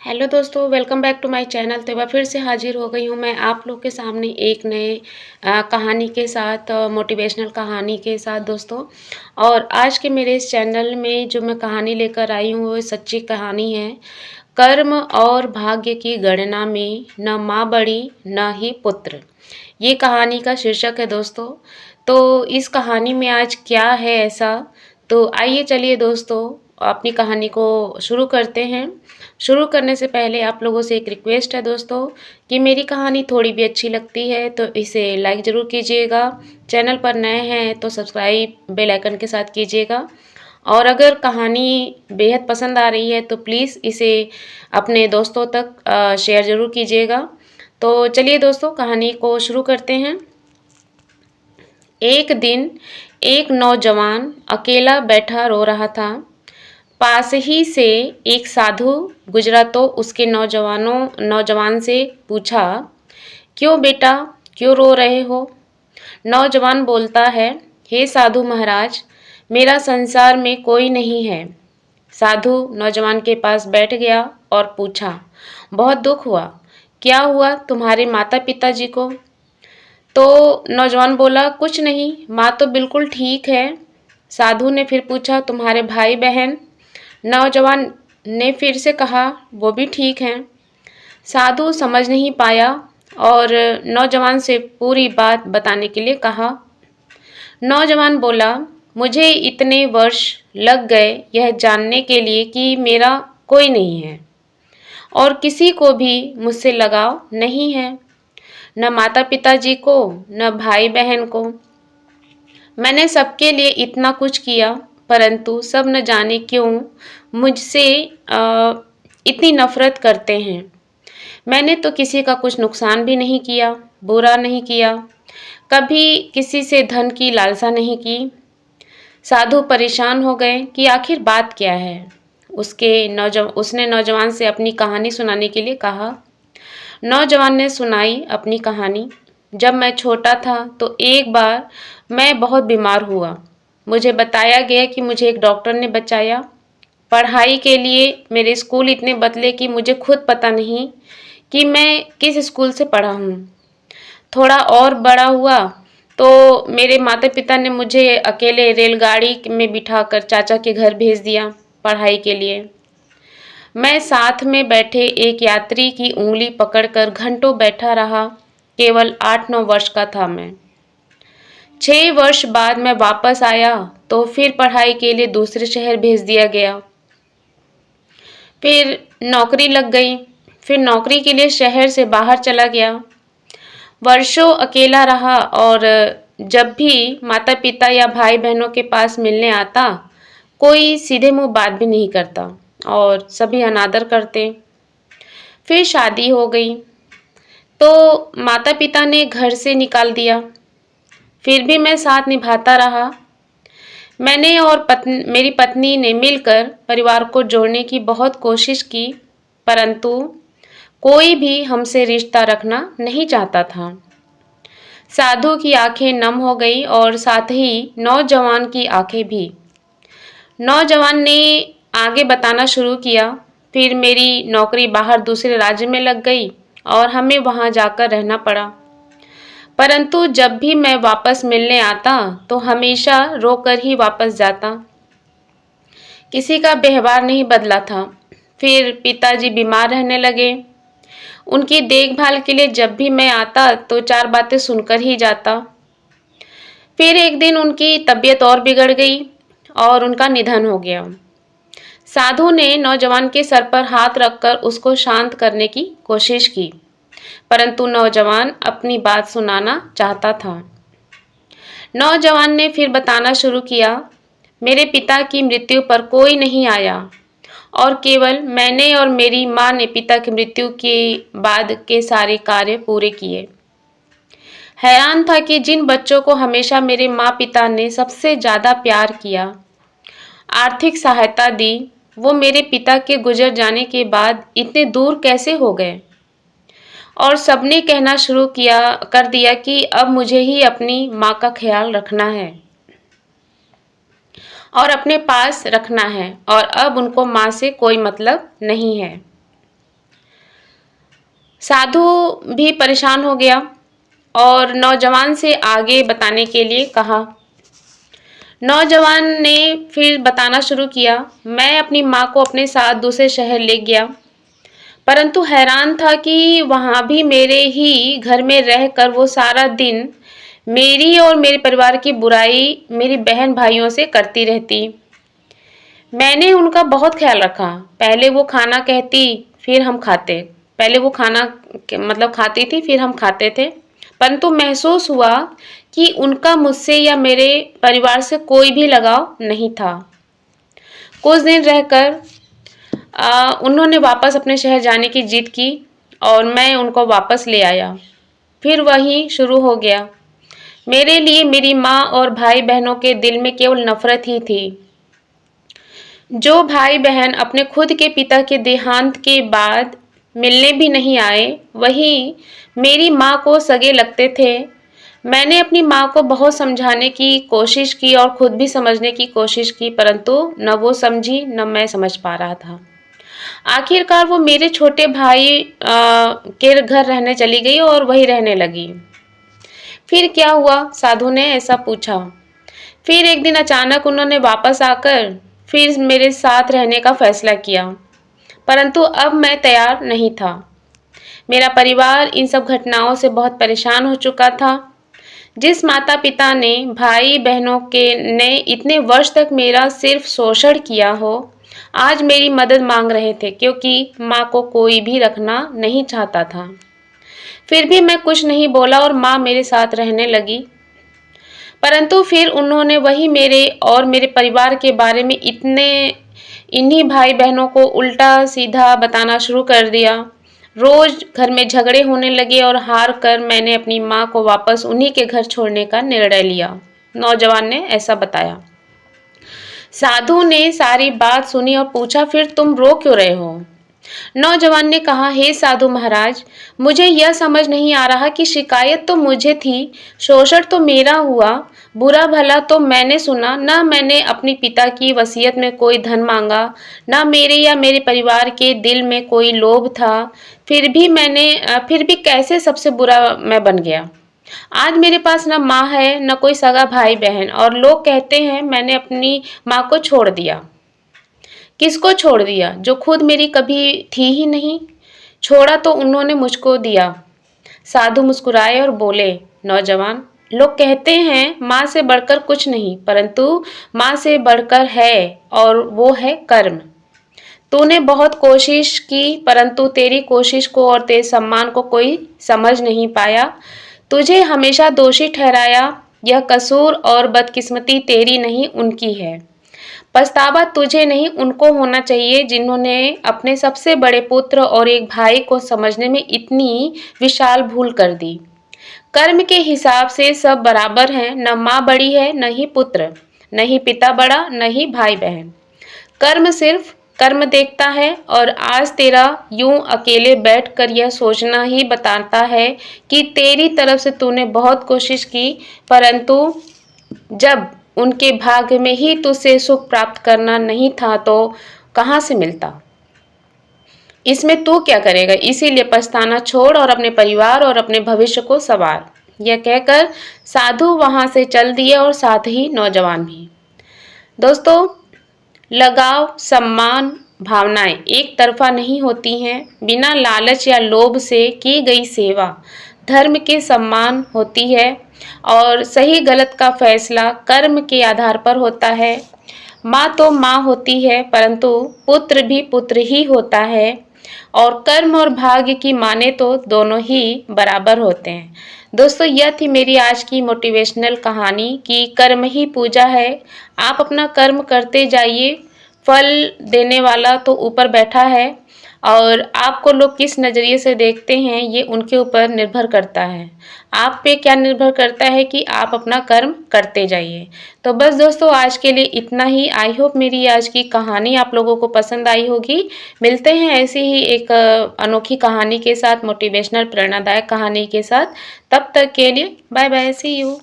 Hello दोस्तों, welcome back to my channel. तो एक बार फिर से हाजिर हो गई हूँ मैं आप लोग के सामने एक नए कहानी के साथ, मोटिवेशनल कहानी के साथ दोस्तों। और आज के मेरे इस चैनल में जो मैं कहानी लेकर आई हूँ वो सच्ची कहानी है। कर्म और भाग्य की गणना में न माँ बड़ी न ही पुत्र, ये कहानी का शीर्षक है दोस्तों। तो इस कहानी में आज क्या है ऐसा, तो आइए चलिए दोस्तों अपनी कहानी को शुरू करते हैं। शुरू करने से पहले आप लोगों से एक रिक्वेस्ट है दोस्तों कि मेरी कहानी थोड़ी भी अच्छी लगती है तो इसे लाइक ज़रूर कीजिएगा। चैनल पर नए हैं तो सब्सक्राइब बेल आइकन के साथ कीजिएगा। और अगर कहानी बेहद पसंद आ रही है तो प्लीज़ इसे अपने दोस्तों तक शेयर ज़रूर कीजिएगा। तो चलिए दोस्तों कहानी को शुरू करते हैं। एक दिन एक नौजवान अकेला बैठा रो रहा था। पास ही से एक साधु गुजरा तो उसके नौजवान से पूछा, क्यों बेटा, क्यों रो रहे हो? नौजवान बोलता है, हे साधु महाराज, मेरा संसार में कोई नहीं है। साधु नौजवान के पास बैठ गया और पूछा, बहुत दुख हुआ, क्या हुआ तुम्हारे माता पिता जी को? तो नौजवान बोला, कुछ नहीं, माँ तो बिल्कुल ठीक है। साधु ने फिर पूछा, तुम्हारे भाई बहन? नौजवान ने फिर से कहा, वो भी ठीक हैं। साधु समझ नहीं पाया और नौजवान से पूरी बात बताने के लिए कहा। नौजवान बोला, मुझे इतने वर्ष लग गए यह जानने के लिए कि मेरा कोई नहीं है और किसी को भी मुझसे लगाव नहीं है, न माता पिताजी को न भाई बहन को। मैंने सबके लिए इतना कुछ किया परंतु सब न जाने क्यों मुझसे इतनी नफरत करते हैं। मैंने तो किसी का कुछ नुकसान भी नहीं किया, बुरा नहीं किया, कभी किसी से धन की लालसा नहीं की। साधु परेशान हो गए कि आखिर बात क्या है। उसने नौजवान से अपनी कहानी सुनाने के लिए कहा। नौजवान ने सुनाई अपनी कहानी। जब मैं छोटा था तो एक बार मैं बहुत बीमार हुआ। मुझे बताया गया कि मुझे एक डॉक्टर ने बचाया। पढ़ाई के लिए मेरे स्कूल इतने बदले कि मुझे खुद पता नहीं कि मैं किस स्कूल से पढ़ा हूँ। थोड़ा और बड़ा हुआ तो मेरे माता पिता ने मुझे अकेले रेलगाड़ी में बिठाकर चाचा के घर भेज दिया पढ़ाई के लिए। मैं साथ में बैठे एक यात्री की उंगली पकड़कर घंटों बैठा रहा। केवल 8-9 वर्ष का था मैं। 6 वर्ष बाद मैं वापस आया तो फिर पढ़ाई के लिए दूसरे शहर भेज दिया गया। फिर नौकरी लग गई। फिर नौकरी के लिए शहर से बाहर चला गया। वर्षों अकेला रहा और जब भी माता पिता या भाई बहनों के पास मिलने आता, कोई सीधे मुंह बात भी नहीं करता और सभी अनादर करते। फिर शादी हो गई तो माता पिता ने घर से निकाल दिया। फिर भी मैं साथ निभाता रहा। मैंने और मेरी पत्नी ने मिलकर परिवार को जोड़ने की बहुत कोशिश की, परंतु कोई भी हमसे रिश्ता रखना नहीं चाहता था। साधु की आंखें नम हो गई और साथ ही नौजवान की आंखें भी। नौजवान ने आगे बताना शुरू किया। फिर मेरी नौकरी बाहर दूसरे राज्य में लग गई और हमें वहां जाकर रहना पड़ा। परंतु जब भी मैं वापस मिलने आता तो हमेशा रोकर ही वापस जाता। किसी का व्यवहार नहीं बदला था। फिर पिताजी बीमार रहने लगे। उनकी देखभाल के लिए जब भी मैं आता तो 4 बातें सुनकर ही जाता। फिर एक दिन उनकी तबीयत और बिगड़ गई और उनका निधन हो गया। साधु ने नौजवान के सर पर हाथ रखकर उसको शांत करने की कोशिश की, परंतु नौजवान अपनी बात सुनाना चाहता था। नौजवान ने फिर बताना शुरू किया, मेरे पिता की मृत्यु पर कोई नहीं आया और केवल मैंने और मेरी माँ ने पिता की मृत्यु के बाद के सारे कार्य पूरे किए। हैरान था कि जिन बच्चों को हमेशा मेरे माँ पिता ने सबसे ज़्यादा प्यार किया, आर्थिक सहायता दी, वो मेरे पिता के गुजर जाने के बाद इतने दूर कैसे हो गए। और सबने कहना शुरू कर दिया कि अब मुझे ही अपनी माँ का ख्याल रखना है और अपने पास रखना है और अब उनको माँ से कोई मतलब नहीं है। साधु भी परेशान हो गया और नौजवान से आगे बताने के लिए कहा। नौजवान ने फिर बताना शुरू किया, मैं अपनी माँ को अपने साथ दूसरे शहर ले गया, परंतु हैरान था कि वहाँ भी मेरे ही घर में रहकर वो सारा दिन मेरी और मेरे परिवार की बुराई मेरी बहन भाइयों से करती रहती। मैंने उनका बहुत ख्याल रखा। पहले वो खाना कहती, फिर हम खाते। पहले वो खाना मतलब खाती थी, फिर हम खाते थे। परंतु महसूस हुआ कि उनका मुझसे या मेरे परिवार से कोई भी लगाव नहीं था। कुछ दिन रहकर उन्होंने वापस अपने शहर जाने की जिद की और मैं उनको वापस ले आया। फिर वही शुरू हो गया। मेरे लिए मेरी माँ और भाई बहनों के दिल में केवल नफरत ही थी। जो भाई बहन अपने खुद के पिता के देहांत के बाद मिलने भी नहीं आए, वही मेरी माँ को सगे लगते थे। मैंने अपनी माँ को बहुत समझाने की कोशिश की और खुद भी समझने की कोशिश की, परंतु न वो समझी न मैं समझ पा रहा था। आखिरकार वो मेरे छोटे भाई के घर रहने चली गई और वही रहने लगी। फिर क्या हुआ? साधु ने ऐसा पूछा। फिर एक दिन अचानक उन्होंने वापस आकर फिर मेरे साथ रहने का फैसला किया, परंतु अब मैं तैयार नहीं था। मेरा परिवार इन सब घटनाओं से बहुत परेशान हो चुका था। जिस माता पिता ने भाई बहनों के ने इतने वर्ष तक मेरा सिर्फ शोषण किया हो, आज मेरी मदद मांग रहे थे, क्योंकि माँ को कोई भी रखना नहीं चाहता था। फिर भी मैं कुछ नहीं बोला और माँ मेरे साथ रहने लगी। परंतु फिर उन्होंने वही मेरे और मेरे परिवार के बारे में इन्हीं भाई बहनों को उल्टा सीधा बताना शुरू कर दिया। रोज घर में झगड़े होने लगे और हार कर मैंने अपनी माँ को वापस उन्हीं के घर छोड़ने का निर्णय लिया। नौजवान ने ऐसा बताया। साधु ने सारी बात सुनी और पूछा, फिर तुम रो क्यों रहे हो? नौजवान ने कहा, हे साधु महाराज, मुझे यह समझ नहीं आ रहा कि शिकायत तो मुझे थी, शोषण तो मेरा हुआ, बुरा भला तो मैंने सुना, न मैंने अपने पिता की वसीयत में कोई धन मांगा, न मेरे या मेरे परिवार के दिल में कोई लोभ था, फिर भी कैसे सबसे बुरा मैं बन गया। आज मेरे पास न माँ है न कोई सगा भाई बहन, और लोग कहते हैं मैंने अपनी माँ को छोड़ दिया। किसको छोड़ दिया? जो खुद मेरी कभी थी ही नहीं। छोड़ा तो उन्होंने मुझको दिया। साधु मुस्कुराए और बोले, नौजवान, लोग कहते हैं माँ से बढ़कर कुछ नहीं, परंतु माँ से बढ़कर है, और वो है कर्म। तूने बहुत कोशिश की, परंतु तेरी कोशिश को और तेरे सम्मान को कोई समझ नहीं पाया। तुझे हमेशा दोषी ठहराया। यह कसूर और बदकिस्मती तेरी नहीं, उनकी है। पछतावा तुझे नहीं, उनको होना चाहिए जिन्होंने अपने सबसे बड़े पुत्र और एक भाई को समझने में इतनी विशाल भूल कर दी। कर्म के हिसाब से सब बराबर हैं, न माँ बड़ी है, न ही पुत्र, न ही पिता बड़ा, न ही भाई बहन। कर्म सिर्फ कर्म देखता है, और आज तेरा यूं अकेले बैठकर यह सोचना ही बताता है कि तेरी तरफ से तूने बहुत कोशिश की, परंतु जब उनके भाग्य में ही तुझसे सुख प्राप्त करना नहीं था तो कहाँ से मिलता। इसमें तू क्या करेगा? इसीलिए पछताना छोड़ और अपने परिवार और अपने भविष्य को संवार। यह कहकर साधु वहां से चल दिए और साथ ही नौजवान भी। दोस्तों, लगाव, सम्मान, भावनाएं एक तरफा नहीं होती हैं। बिना लालच या लोभ से की गई सेवा धर्म के सम्मान होती है, और सही गलत का फैसला कर्म के आधार पर होता है। माँ तो माँ होती है, परंतु पुत्र भी पुत्र ही होता है, और कर्म और भाग्य की माने तो दोनों ही बराबर होते हैं। दोस्तों, यह थी मेरी आज की मोटिवेशनल कहानी कि कर्म ही पूजा है। आप अपना कर्म करते जाइए, फल देने वाला तो ऊपर बैठा है, और आपको लोग किस नज़रिए से देखते हैं ये उनके ऊपर निर्भर करता है। आप पे क्या निर्भर करता है कि आप अपना कर्म करते जाइए। तो बस दोस्तों, आज के लिए इतना ही। आई होप मेरी आज की कहानी आप लोगों को पसंद आई होगी। मिलते हैं ऐसी ही एक अनोखी कहानी के साथ, मोटिवेशनल प्रेरणादायक कहानी के साथ। तब तक के लिए बाय बाय, सी यू।